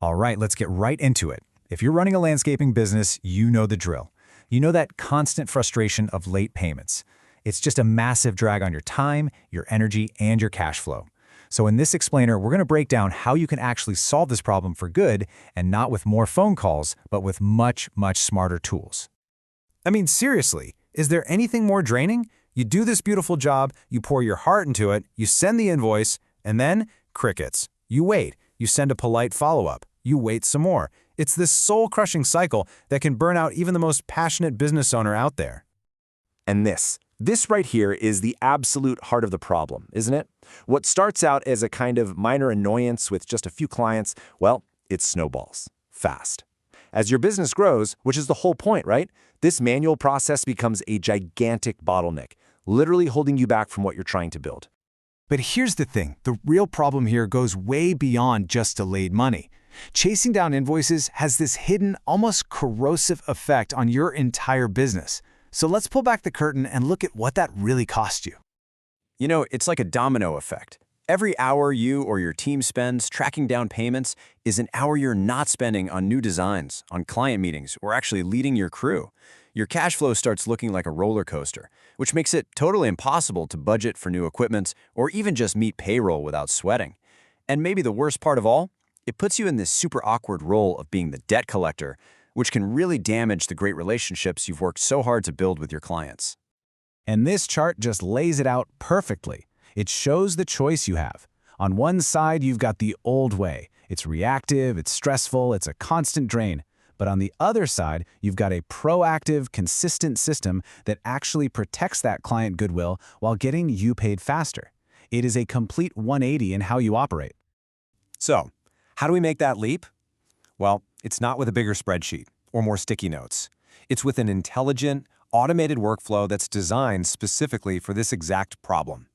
All right, let's get right into it. If you're running a landscaping business, you know the drill. You know that constant frustration of late payments. It's just a massive drag on your time, your energy, and your cash flow. So in this explainer, we're going to break down how you can actually solve this problem for good, and not with more phone calls, but with much, much smarter tools. I mean, seriously, is there anything more draining? You do this beautiful job, you pour your heart into it, you send the invoice, and then crickets. You wait, you send a polite follow-up, you wait some more. It's this soul-crushing cycle that can burn out even the most passionate business owner out there. And this right here is the absolute heart of the problem, isn't it? What starts out as a kind of minor annoyance with just a few clients, well, it snowballs fast. As your business grows, which is the whole point, right? This manual process becomes a gigantic bottleneck, literally holding you back from what you're trying to build. But here's the thing, the real problem here goes way beyond just delayed money. Chasing down invoices has this hidden, almost corrosive effect on your entire business. So let's pull back the curtain and look at what that really cost you. You know, it's like a domino effect. Every hour you or your team spends tracking down payments is an hour you're not spending on new designs, on client meetings, or actually leading your crew. Your cash flow starts looking like a roller coaster, which makes it totally impossible to budget for new equipment or even just meet payroll without sweating. And maybe the worst part of all, it puts you in this super awkward role of being the debt collector, which can really damage the great relationships you've worked so hard to build with your clients. And this chart just lays it out perfectly. It shows the choice you have. On one side, you've got the old way. It's reactive, it's stressful, it's a constant drain. But on the other side, you've got a proactive, consistent system that actually protects that client goodwill while getting you paid faster. It is a complete 180 in how you operate. So, how do we make that leap? Well, it's not with a bigger spreadsheet or more sticky notes. It's with an intelligent, automated workflow that's designed specifically for this exact problem.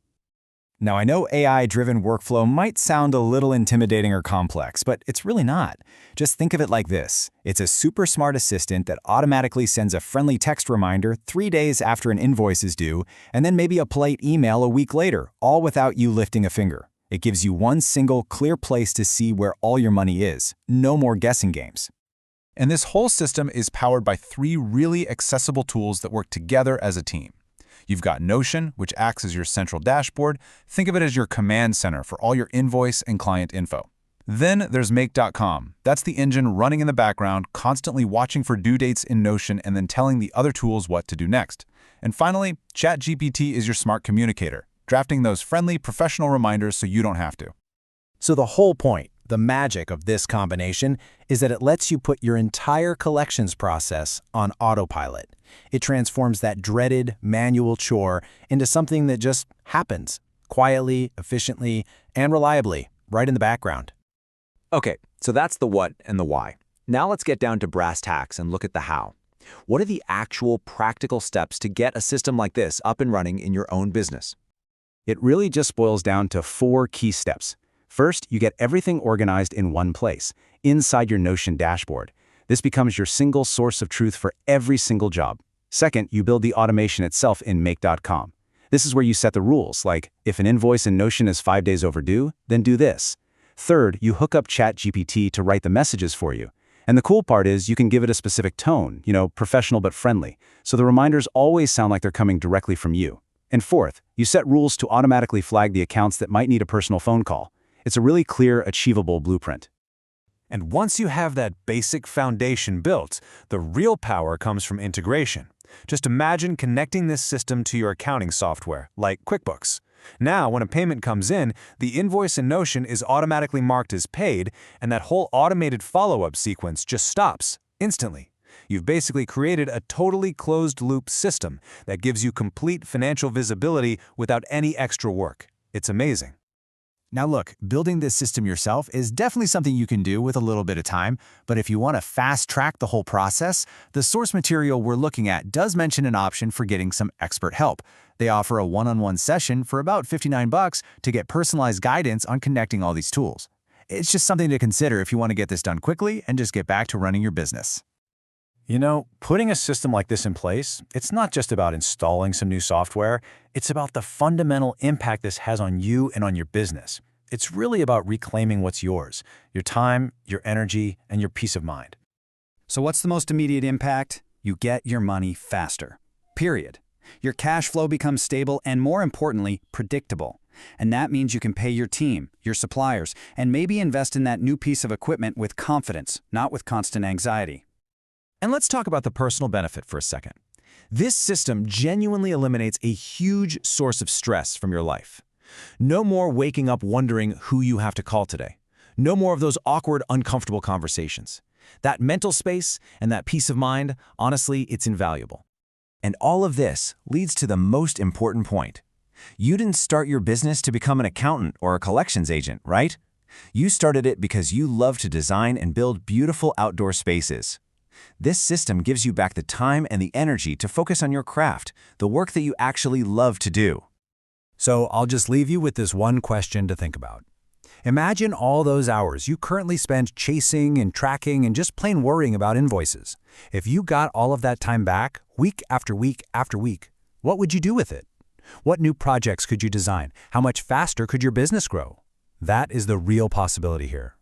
Now, I know AI-driven workflow might sound a little intimidating or complex, but it's really not. Just think of it like this. It's a super smart assistant that automatically sends a friendly text reminder 3 days after an invoice is due, and then maybe a polite email a week later, all without you lifting a finger. It gives you one single, clear place to see where all your money is. No more guessing games. And this whole system is powered by 3 really accessible tools that work together as a team. You've got Notion, which acts as your central dashboard. Think of it as your command center for all your invoice and client info. Then there's Make.com. That's the engine running in the background, constantly watching for due dates in Notion and then telling the other tools what to do next. And finally, ChatGPT is your smart communicator, drafting those friendly, professional reminders so you don't have to. So the whole point, the magic of this combination, is that it lets you put your entire collections process on autopilot. It transforms that dreaded manual chore into something that just happens, quietly, efficiently, and reliably, right in the background. Okay, so that's the what and the why. Now let's get down to brass tacks and look at the how. What are the actual practical steps to get a system like this up and running in your own business? It really just boils down to 4 key steps. First, you get everything organized in one place, inside your Notion dashboard. This becomes your single source of truth for every single job. Second, you build the automation itself in Make.com. This is where you set the rules, like if an invoice in Notion is 5 days overdue, then do this. Third, you hook up ChatGPT to write the messages for you. And the cool part is you can give it a specific tone, professional but friendly, so the reminders always sound like they're coming directly from you. And fourth, you set rules to automatically flag the accounts that might need a personal phone call. It's a really clear, achievable blueprint. And once you have that basic foundation built, the real power comes from integration. Just imagine connecting this system to your accounting software, like QuickBooks. Now, when a payment comes in, the invoice in Notion is automatically marked as paid, and that whole automated follow-up sequence just stops instantly. You've basically created a totally closed-loop system that gives you complete financial visibility without any extra work. It's amazing. Now look, building this system yourself is definitely something you can do with a little bit of time, but if you want to fast-track the whole process, the source material we're looking at does mention an option for getting some expert help. They offer a one-on-one session for about $59 to get personalized guidance on connecting all these tools. It's just something to consider if you want to get this done quickly and just get back to running your business. You know, putting a system like this in place, it's not just about installing some new software, it's about the fundamental impact this has on you and on your business. It's really about reclaiming what's yours, your time, your energy, and your peace of mind. So what's the most immediate impact? You get your money faster. Period. Your cash flow becomes stable and, more importantly, predictable. And that means you can pay your team, your suppliers, and maybe invest in that new piece of equipment with confidence, not with constant anxiety. And let's talk about the personal benefit for a second. This system genuinely eliminates a huge source of stress from your life. No more waking up wondering who you have to call today. No more of those awkward, uncomfortable conversations. That mental space and that peace of mind, honestly, it's invaluable. And all of this leads to the most important point. You didn't start your business to become an accountant or a collections agent, right? You started it because you love to design and build beautiful outdoor spaces. This system gives you back the time and the energy to focus on your craft, the work that you actually love to do. So I'll just leave you with this one question to think about. Imagine all those hours you currently spend chasing and tracking and just plain worrying about invoices. If you got all of that time back, week after week after week, what would you do with it? What new projects could you design? How much faster could your business grow? That is the real possibility here.